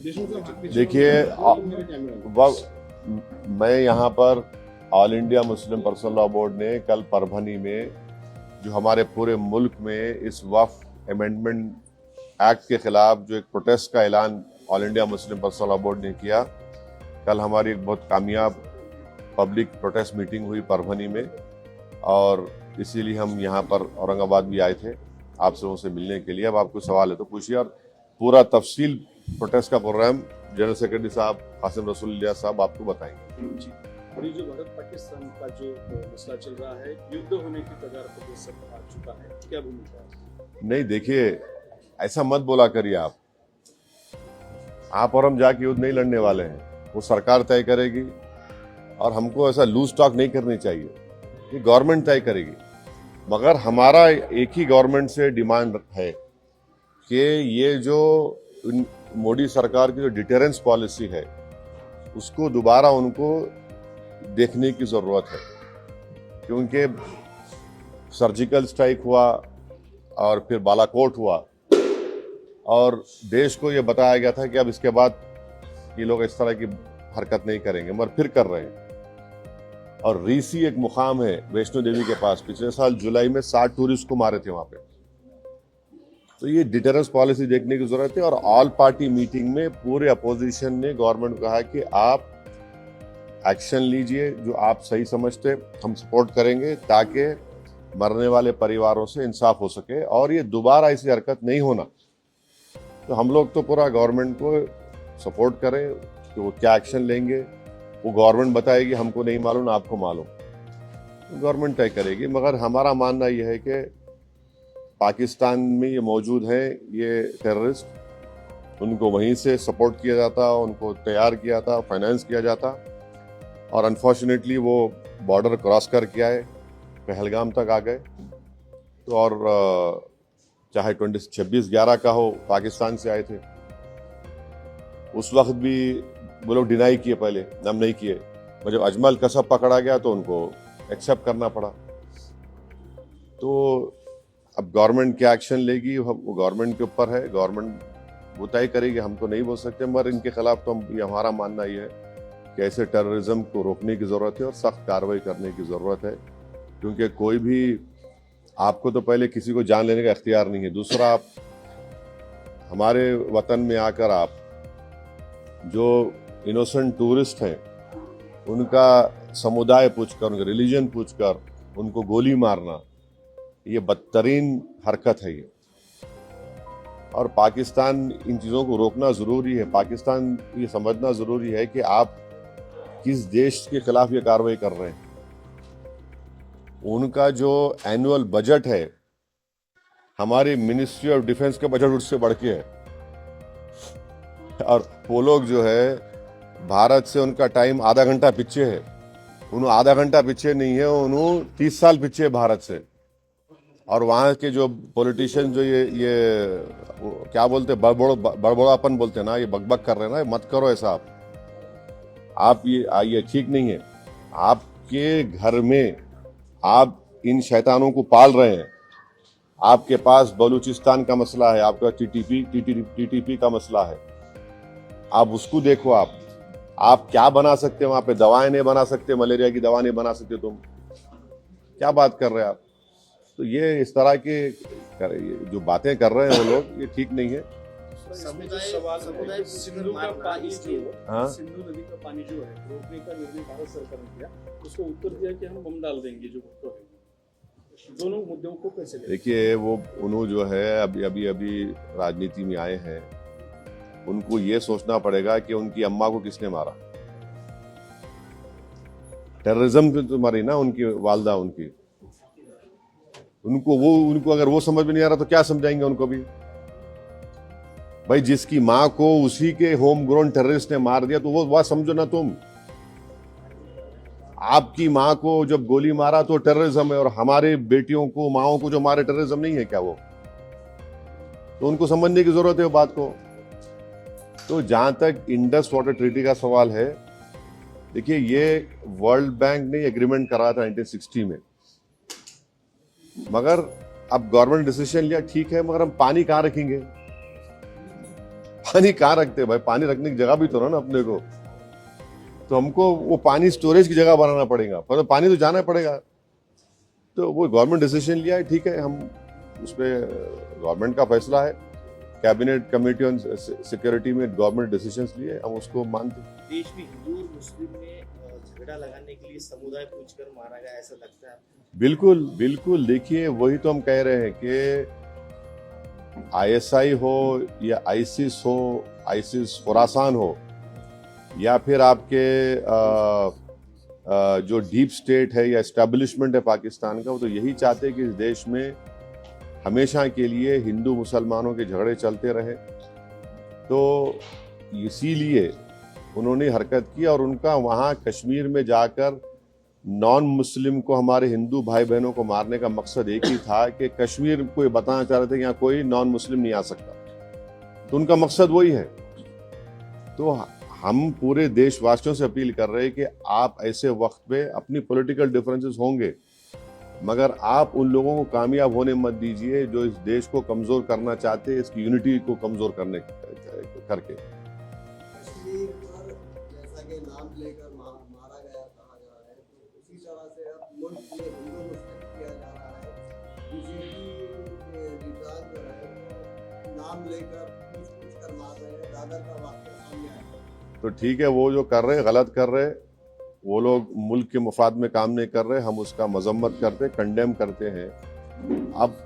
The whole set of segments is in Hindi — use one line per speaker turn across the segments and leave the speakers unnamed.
देखिए, मैं यहाँ पर all India Muslim personal law board ने कल परभनी में जो हमारे पूरे मुल्क में इस वक्फ अमेंडमेंट एक्ट के खिलाफ जो एक प्रोटेस्ट का ऐलान all India Muslim personal law board ने किया, कल हमारी एक बहुत कामयाब पब्लिक प्रोटेस्ट मीटिंग हुई परभनी में, और इसीलिए हम यहाँ पर औरंगाबाद भी आए थे आप सबों से मिलने के लिए। अब आपको सवाल है तो पूछिए, और पूरा तफसील प्रोटेस्ट का प्रोग्राम जनरल सेक्रेटरी साहब कासिम रसूलुल्लाह साहब आपको बताएंगे।
और ये जो भारत पाकिस्तान का जो मसला चल रहा है, युद्ध होने की कगार पर सब आ चुका है, क्या भूमिका है?
नहीं, देखिए, ऐसा मत बोला करिए आप और हम जाके युद्ध नहीं लड़ने वाले हैं, वो सरकार तय करेगी, और हमको ऐसा लूज टॉक नहीं करनी चाहिए, ये गवर्नमेंट तय करेगी। मगर हमारा एक ही गवर्नमेंट से डिमांड है कि ये जो मोदी सरकार की जो डिटेरेंस पॉलिसी है उसको दोबारा उनको देखने की जरूरत है, क्योंकि सर्जिकल स्ट्राइक हुआ और फिर बालाकोट हुआ, और देश को ये बताया गया था कि अब इसके बाद ये लोग इस तरह की हरकत नहीं करेंगे, मगर फिर कर रहे हैं। और रीसी एक मुकाम है वैष्णो देवी के पास, पिछले साल जुलाई में 60 टूरिस्ट को मारे थे वहां पे। तो ये डिटेरेंस पॉलिसी देखने की जरूरत है। और ऑल पार्टी मीटिंग में पूरे अपोजिशन ने गवर्नमेंट को कहा कि आप एक्शन लीजिए, जो आप सही समझते हम सपोर्ट करेंगे, ताकि मरने वाले परिवारों से इंसाफ हो सके और ये दोबारा ऐसी हरकत नहीं होना। तो हम लोग तो पूरा गवर्नमेंट को सपोर्ट करें कि वो क्या एक्शन लेंगे, वो गवर्नमेंट बताएगी, हमको नहीं मालूम, आपको मालूम, गवर्नमेंट तय करेगी। मगर हमारा मानना यह है कि पाकिस्तान में ये मौजूद है, ये टेररिस्ट, उनको वहीं से सपोर्ट किया जाता, उनको तैयार किया था, फाइनेंस किया जाता, और अनफॉर्चुनेटली वो बॉर्डर क्रॉस करके आए, पहलगाम तक आ गए। तो और चाहे 26/11 का हो, पाकिस्तान से आए थे, उस वक्त भी वो लोग डिनाई किए, पहले हम नहीं किए। जब अजमल कसब पकड़ा गया तो उनको एक्सेप्ट करना पड़ा। तो अब गवर्नमेंट क्या एक्शन लेगी वो गवर्नमेंट के ऊपर है, गवर्नमेंट वो तय करेगी, हम तो नहीं बोल सकते। मगर इनके खिलाफ तो ये हमारा मानना ये है कि ऐसे टेररिज्म को रोकने की ज़रूरत है और सख्त कार्रवाई करने की ज़रूरत है, क्योंकि कोई भी, आपको तो पहले किसी को जान लेने का इख्तियार नहीं है, दूसरा आप हमारे वतन में आकर आप जो इनोसेंट टूरिस्ट हैं उनका समुदाय पूछकर, उनका रिलीजन पूछकर उनको गोली मारना, ये बदतरीन हरकत है ये। और पाकिस्तान इन चीज़ों को रोकना ज़रूरी है। पाकिस्तान ये समझना ज़रूरी है कि आप किस देश के खिलाफ ये कार्रवाई कर रहे हैं। उनका जो एनुअल बजट है, हमारी मिनिस्ट्री ऑफ डिफेंस के बजट उससे बढ़ के है, और वो लोग जो है भारत से उनका टाइम आधा घंटा पीछे है। उन्होंने आधा घंटा पीछे नहीं है, उन्होंने 30 साल पीछे है भारत से। और वहाँ के जो पॉलिटिशियन जो ये क्या बोलते हैं, बड़बड़ापन बोलते हैं ना, ये बकबक कर रहे हैं ना, मत करो ऐसा। आप ये ठीक नहीं है। आपके घर में आप इन शैतानों को पाल रहे हैं। आपके पास बलूचिस्तान का मसला है, आपका टीटीपी का मसला है, आप उसको देखो। आप क्या बना सकते हो वहां पे? दवाएं नहीं बना सकते, मलेरिया की दवा नहीं बना सकते, तुम क्या बात कर रहे हैं आप? तो ये इस तरह के जो बातें कर रहे हैं वो लोग, ये ठीक नहीं है।
सिंधु का पानी जो है, सिंधु नदी का पानी जो है रोकने का निर्णय भारत सरकार ने किया, उसको उत्तर दिया कि हम बम डाल देंगे जो भुट्टो है। दोनों मुद्दों को कैसे
देखिए, वो उन्होंने जो है अभी राजनीति में आए हैं, उनको ये सोचना पड़ेगा कि उनकी अम्मा को किसने मारा। टेररिज्म तो मारी ना उनकी वालदा, उनको अगर वो समझ में नहीं आ रहा तो क्या समझाएंगे उनको भी? भाई, जिसकी माँ को उसी के होम ग्रोन टेररिस्ट ने मार दिया तो वो बात समझो ना तुम। आपकी माँ को जब गोली मारा तो टेररिज्म है, और हमारे बेटियों को, माओं को जो मारे, टेररिज्म नहीं है क्या वो? तो उनको समझने की जरूरत है वो बात को। तो जहां तक इंडस वाटर ट्रीटी का सवाल है, देखिए, ये वर्ल्ड बैंक ने एग्रीमेंट कराया था 1960 में, मगर अब गवर्नमेंट डिसीजन लिया, ठीक है, मगर हम पानी कहां रखेंगे? पानी कहाँ रखते हैं भाई? पानी रखने की जगह भी तो ना अपने को। तो हमको वो पानी स्टोरेज की जगह बनाना पड़ेगा, पर पानी तो जाना पड़ेगा। तो वो गवर्नमेंट डिसीजन लिया है, ठीक है, हम उस पर गवर्नमेंट का फैसला है, कैबिनेट कमेटी ऑन सिक्योरिटी में गवर्नमेंट डिसीजंस लिए, हम उसको मानते हैं।
देश में हिंदू और मुस्लिम में झगड़ा लगाने के लिए समुदाय पूछकर मारा गया, ऐसा लगता है?
बिल्कुल बिल्कुल, देखिए वही तो हम कह रहे हैं कि आईएसआई हो या आईसिस हो, आईसिस खुरासान हो, या फिर आपके जो डीप स्टेट है या एस्टेब्लिशमेंट है पाकिस्तान का, वो तो यही चाहते हैं कि इस देश में हमेशा के लिए हिंदू मुसलमानों के झगड़े चलते रहे। तो इसीलिए उन्होंने हरकत की, और उनका वहाँ कश्मीर में जाकर नॉन मुस्लिम को, हमारे हिंदू भाई बहनों को मारने का मकसद एक ही था कि कश्मीर को ये बताना चाह रहे थे कि यहाँ कोई नॉन मुस्लिम नहीं आ सकता। तो उनका मकसद वही है। तो हम पूरे देशवासियों से अपील कर रहे हैं कि आप ऐसे वक्त पे, अपनी पॉलिटिकल डिफरेंसेस होंगे, मगर आप उन लोगों को कामयाब होने मत दीजिए जो इस देश को कमजोर करना चाहते हैं, इसकी यूनिटी को कमजोर करने करके।
कश्मीर पर जैसा कि नाम लेकर मारा गया कहा जा रहा है, तो उसी तरह से अब मुल्क में हिंदू मुस्लिम किया जा रहा है। बीजेपी के लीडर जो है नाम लेकर पूछ कर मार रहे हैं। दादर का वाकया सामने आया।
तो ठीक है, वो जो कर रहे गलत कर रहे, वो लोग मुल्क के मुफाद में काम नहीं कर रहे, हम उसका मजम्मत करते, कंडेम करते हैं। अब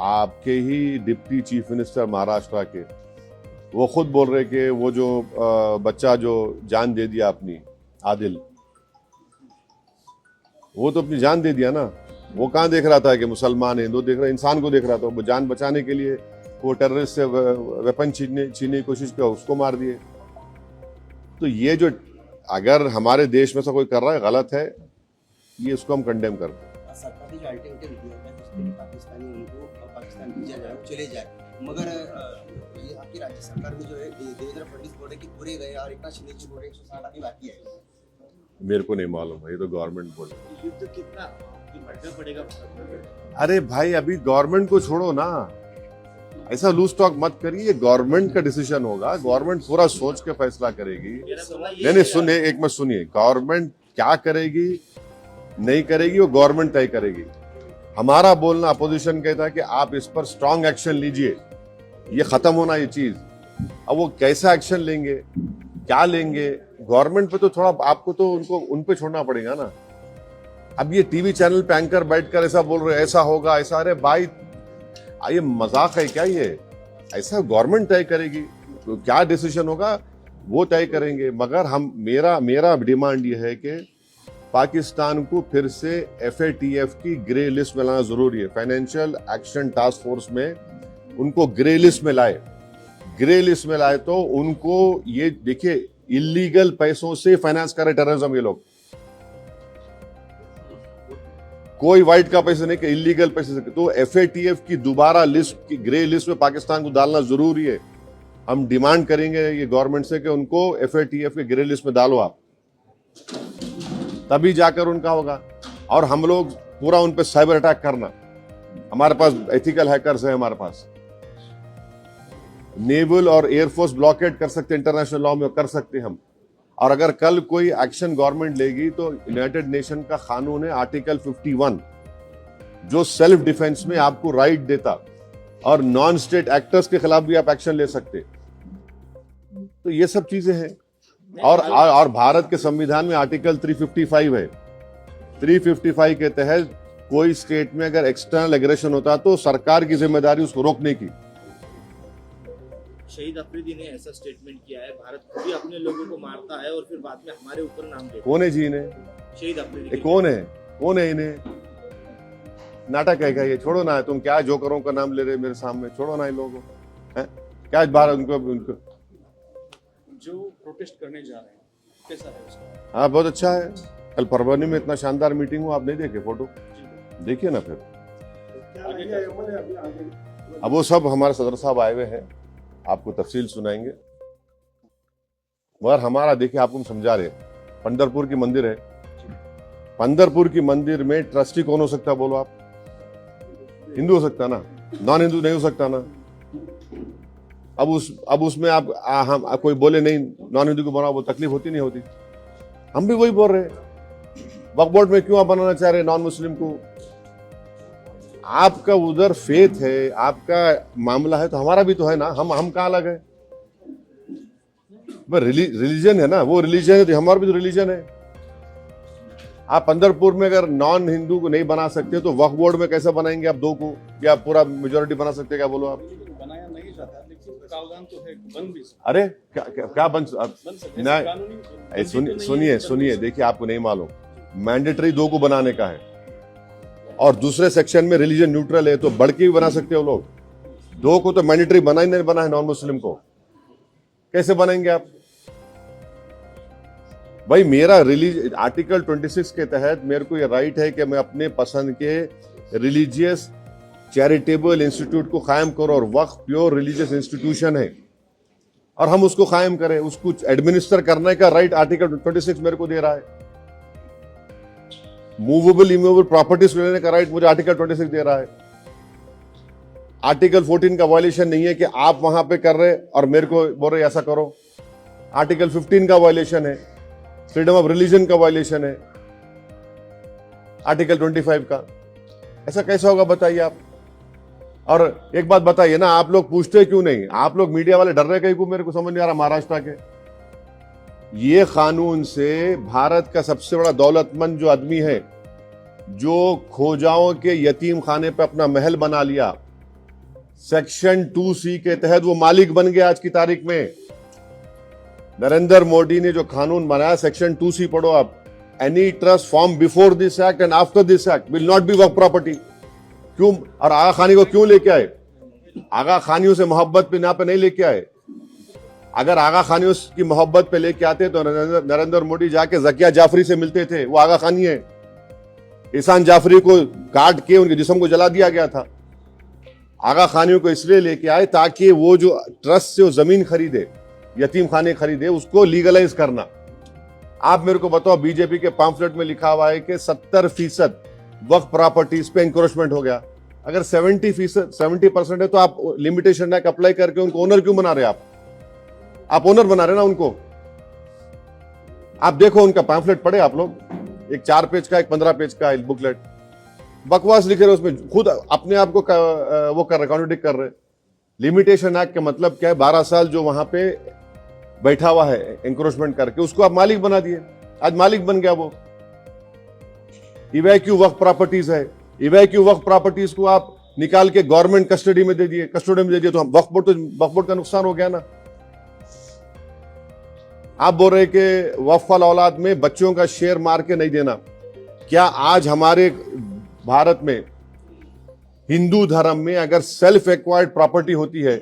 आपके ही डिप्टी चीफ मिनिस्टर महाराष्ट्र के, वो खुद बोल रहे कि वो जो बच्चा जो जान दे दिया अपनी, आदिल, वो तो अपनी जान दे दिया ना। वो कहाँ देख रहा था कि मुसलमान है, हिंदू देख रहा, इंसान को देख रहा था। वो जान बचाने के लिए वो टेररिस्ट से वेपन छीनने की कोशिश किया, उसको मार दिए। तो ये जो, अगर हमारे देश में से कोई कर रहा है गलत है, ये इसको हम कंडेम करते हैं।
सरकार की जो अल्टरनेटिव दिया है जिसके लिए पाकिस्तानी उनको पाकिस्तान भेजा जाए, वो चले जाए, मगर ये आपकी राज्य सरकार में जो है देवेंद्र फडणवीस बोल रहे कि पूरे गए और एकनाथ शिंदे जी बोल रहे 160 अभी बाकी है।
मेरे को नहीं मालूम है, ये तो गवर्नमेंट बोले।
युद्ध कितना बढ़ना पड़ेगा?
अरे भाई, अभी गवर्नमेंट को छोड़ो ना, ऐसा लूज टॉक मत करिए। गवर्नमेंट का डिसीजन होगा, गवर्नमेंट पूरा सोच के फैसला करेगी। नहीं, सुनिए, एक मिनट सुनिए। गवर्नमेंट क्या करेगी नहीं करेगी वो गवर्नमेंट तय करेगी। हमारा बोलना, अपोजिशन कहता है कि आप इस पर स्ट्रांग एक्शन लीजिए, ये खत्म होना ये चीज। अब वो कैसा एक्शन लेंगे, क्या लेंगे, गवर्नमेंट पे तो थोड़ा आपको तो उनको उन पे छोड़ना पड़ेगा ना। अब ये टीवी चैनल पे एंकर बैठकर ऐसा बोल रहे, ऐसा होगा ऐसा, अरे भाई ये मजाक है क्या? ये ऐसा गवर्नमेंट तय करेगी, तो क्या डिसीजन होगा वो तय करेंगे। मगर हम, मेरा डिमांड ये है कि पाकिस्तान को फिर से FATF की ग्रे लिस्ट में लाना जरूरी है। फाइनेंशियल एक्शन टास्क फोर्स में उनको ग्रे लिस्ट में लाए। ग्रे लिस्ट में लाए तो उनको, ये देखिए, इलीगल पैसों से फाइनेंस करे टेररिज्म ये लोग। कोई वाइट का पैसे नहीं, कि इलीगल पैसे से। तो FATF की दोबारा लिस्ट की ग्रे लिस्ट में पाकिस्तान को डालना जरूरी है। हम डिमांड करेंगे ये गवर्नमेंट से कि उनको FATF की ग्रे लिस्ट में डालो आप, तभी जाकर उनका होगा। और हम लोग पूरा उन पे साइबर अटैक करना, हमारे पास एथिकल हैकर्स है, हमारे पास नेवल और एयरफोर्स ब्लॉकेट कर सकते, इंटरनेशनल लॉ में कर सकते हम। और अगर कल कोई एक्शन गवर्नमेंट लेगी तो यूनाइटेड नेशन का कानून है आर्टिकल 51, जो सेल्फ डिफेंस में आपको राइट देता, और नॉन स्टेट एक्टर्स के खिलाफ भी आप एक्शन ले सकते। तो ये सब चीजें हैं। और भारत के संविधान में आर्टिकल 355 है। 355 के तहत कोई स्टेट में अगर एक्सटर्नल एग्रेशन होता तो सरकार की जिम्मेदारी उसको रोकने की।
शहीद अफरीदी ने ऐसा स्टेटमेंट किया है, भारत खुद ही अपने लोगों को मारता है और फिर बाद में हमारे ऊपर नाम देता है।
कौन है जी इन्हें?
शहीद अफरीदी
कौन है इन्हें? नाटक है क्या ये? छोड़ो ना, तुम क्या जोकरों का नाम ले रहे मेरे सामने? छोड़ो ना इन लोगों को। क्या बार उनको
जो प्रोटेस्ट करने जा रहे हैं, कैसा है उसका?
हाँ, बहुत अच्छा है। कल परभनी में इतना शानदार मीटिंग हुआ, आप नहीं देखे फोटो? देखिए ना फिर। अब वो सब हमारे सदर साहब आए हुए हैं, आपको तफसील सुनाएंगे। मगर हमारा, देखिए, आपको हम समझा रहे, पंढरपुर की मंदिर है, पंढरपुर की मंदिर में ट्रस्टी कौन हो सकता? बोलो आप। हिंदू हो सकता ना, नॉन हिंदू नहीं हो सकता ना। अब उसमें आप हम कोई बोले नहीं नॉन हिंदू को बनाओ, वो तकलीफ होती नहीं होती? हम भी वही बोल रहे हैं। वक्फ बोर्ड में क्यों आप बनाना चाह रहे हैं नॉन मुस्लिम को? आपका उधर फेथ है, आपका मामला है, तो हमारा भी तो है ना। हम कहाँ अलग है? रिलीजन है ना, वो रिलीजन है तो हमारा भी तो रिलीजन है। आप पंदरपुर में अगर नॉन हिंदू को नहीं बना सकते तो वक्फ बोर्ड में कैसे बनाएंगे आप 2 को, या पूरा मेजोरिटी बना सकते? क्या बोलो आप?
बनाया नहीं जाता, लेकिन प्रावधान तो है, बन भी सकता
अरे क्या बन
है।
नहीं,
कानूनी
सुनिए, देखिए आपको नहीं मालूम, मैंडेटरी 2 को बनाने का है और दूसरे सेक्शन में रिलीजन न्यूट्रल है, तो बढ़ के भी बना सकते हो लोग। 2 को तो मैंडेटरी बना ही नहीं, बना है नॉन मुस्लिम को, कैसे बनाएंगे आप? भाई मेरा आर्टिकल 26 के तहत मेरे को ये राइट है कि मैं अपने पसंद के रिलीजियस चैरिटेबल इंस्टीट्यूट को कायम करो, और वक्फ प्योर रिलीजियस इंस्टीट्यूशन है और हम उसको कायम करें, उसको एडमिनिस्टर करने का राइट आर्टिकल 26 मेरे को दे रहा है। मूवेबल इमूवेबल प्रॉपर्टीज लेने का राइट मुझे आर्टिकल 26 दे रहा है। आर्टिकल 14 का वायलेशन नहीं है कि आप वहां पे कर रहे और मेरे को बोल रहे ऐसा करो। आर्टिकल 15 का वायलेशन है, फ्रीडम ऑफ रिलीजन का वायलेशन है, आर्टिकल 25 का। ऐसा कैसा होगा बताइए आप? और एक बात बताइए ना, आप लोग पूछते क्यों नहीं? आप लोग मीडिया वाले डर रहे कहीं को, मेरे को समझ नहीं आ रहा। महाराष्ट्र के ये कानून से भारत का सबसे बड़ा दौलतमंद जो आदमी है, जो खोजाओं के यतीम खाने पे अपना महल बना लिया, सेक्शन 2C के तहत वो मालिक बन गया। आज की तारीख में नरेंद्र मोदी ने जो कानून बनाया, सेक्शन 2C पढ़ो आप, any trust form before this act and after this act will not be Waqf property. क्यों? और आगा खानी को क्यों लेके आए? आगा खानियों से मोहब्बत पे यहाँ पे नहीं लेके आए। अगर आगा खानियों की मोहब्बत पे लेके आते तो नरेंद्र मोदी जाके जकिया जाफरी से मिलते थे। वो आगा खानी है। ईसान जाफरी को काट के उनके जिस्म को जला दिया गया था। आगा खानियों को इसलिए लेके आए ताकि वो जो ट्रस्ट से वो जमीन खरीदे, यतीम खाने खरीदे, उसको लीगलाइज करना। आप मेरे को बताओ, बीजेपी के पैम्फलेट में लिखा हुआ है कि 70% वक्फ प्रॉपर्टीज पे इंक्रोचमेंट हो गया। अगर 70% है तो आप लिमिटेशन एक्ट अप्लाई करके उनको ओनर क्यों बना रहे? आप ओनर बना रहे ना उनको। आप देखो उनका पैम्फलेट पढ़े आप लोग, एक 4 पेज का, एक 15 पेज का बुकलेट, बकवास लिखे रहे उसमें, खुद अपने आप को वो कर रहे, कॉन्ट्रडिक्ट कर रहे। लिमिटेशन एक्ट का मतलब क्या है? 12 साल जो वहां पे बैठा हुआ है एंक्रोचमेंट करके, उसको आप मालिक बना दिए। आज मालिक बन गया वो। इवैक्यू वक्फ प्रॉपर्टीज है, इवैक्यू वक्फ प्रॉपर्टीज को आप निकाल के गवर्नमेंट कस्टडी में दे दिए, तो हम वक्फ बोर्ड का नुकसान हो गया ना। आप बोल रहे कि वक्फ वाल औलाद में बच्चों का शेयर मार के नहीं देना। क्या आज हमारे भारत में हिंदू धर्म में अगर सेल्फ एक्वायर्ड प्रॉपर्टी होती है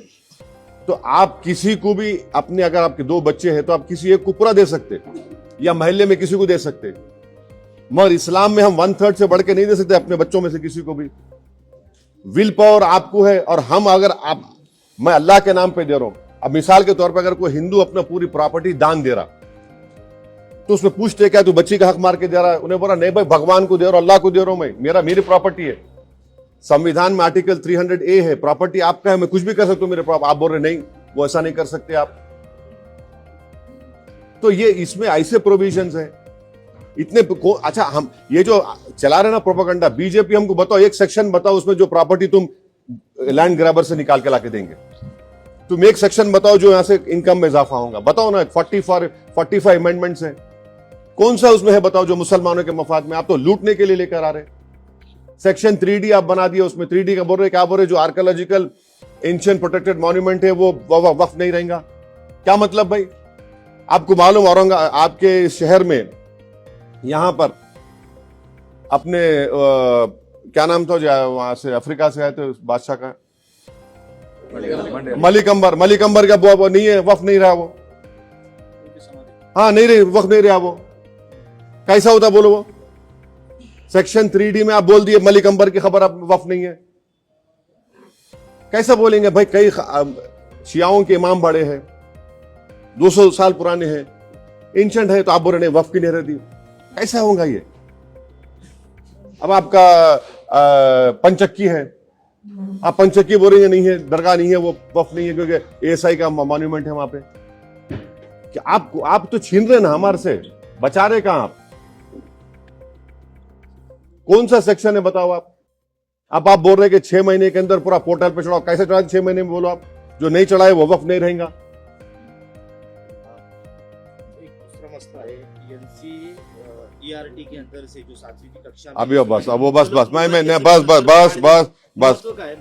तो आप किसी को भी अपने, अगर आपके 2 बच्चे हैं तो आप किसी एक को पूरा दे सकते या मोहल्ले में किसी को दे सकते, मगर इस्लाम में हम 1/3 से बढ़ के नहीं दे सकते अपने बच्चों में से किसी को भी। विल पावर आपको है, और हम अगर मैं अल्लाह के नाम पे दे रहा हूं। अब मिसाल के तौर पर अगर कोई हिंदू अपना पूरी प्रॉपर्टी दान दे रहा तो उसमें पूछते क्या तू बच्ची का हक मार के दे रहा है? उन्हें बोला नहीं भाई, भगवान को दे रहा हूं, अल्लाह को दे रहा हूं, मैं मेरी प्रॉपर्टी है। संविधान में आर्टिकल 300A है, प्रॉपर्टी आपका है, मैं कुछ भी कर सकता हूं मेरे प्रॉपर्टी। आप बोल रहे नहीं, वो ऐसा नहीं कर सकते आप। तो ये इसमें ऐसे प्रोविजंस हैं इतने। अच्छा, हम ये जो चला रहे ना प्रोपेगेंडा, बीजेपी, हमको बताओ एक सेक्शन बताओ उसमें जो प्रॉपर्टी तुम लैंड ग्रैबर से निकाल के लाके देंगे। तुम एक सेक्शन बताओ जो यहां से इनकम में इजाफा होगा। बताओ ना, 45 अमेंडमेंट्स हैं, कौन सा उसमें है बताओ जो मुसलमानों के मफाद में? आप तो लूटने के लिए लेकर आ रहे। सेक्शन 3D आप बना दिया, उसमें 3D का बोल रहे, क्या बोल रहे, जो आर्कियोलॉजिकल एंशिएंट प्रोटेक्टेड मॉन्यूमेंट है वो वक्फ नहीं रहेगा। क्या मतलब भाई? आपको मालूम औरंगाबाद आपके शहर में यहां पर अपने क्या नाम था जो वहां से अफ्रीका से आए थे बादशाह का, मलिक अंबर का वो नहीं है, वक्फ नहीं रहा वो। हाँ नहीं रही, वक्फ नहीं रहा वो। कैसा होता बोलो? वो सेक्शन 3D में आप बोल दिए मलिक अंबर की खबर, आप वक्फ नहीं है, कैसा बोलेंगे भाई? कई शियाओं के इमाम बड़े हैं, 200 साल पुराने हैं, एंशिएंट है, तो आप बोल रहे नहीं वक्फ की नहीं रहती। कैसा होगा ये? अब आपका पंचक्की है, आप पंचक्की बोलेंगे नहीं है, दरगाह नहीं है, वो वफ नहीं है क्योंकि एएसआई का मॉन्यूमेंट है वहां पे। कि आप तो छीन रहे ना हमारे से, बचा रहे कहां आप? कौन सा सेक्शन है बताओ आप? आप बोल रहे कि 6 महीने के अंदर पूरा पोर्टल पे चढ़ाओ। कैसे चढ़ा 6 महीने में? बोलो आप। जो नहीं चढ़ाए वो वफ नहीं रहेगा।
एक दूसरा मसला है टीएनसी ईआरटी के अंदर से जो 7वीं की कक्षा में
अभी बस मैं बस
महत्व का है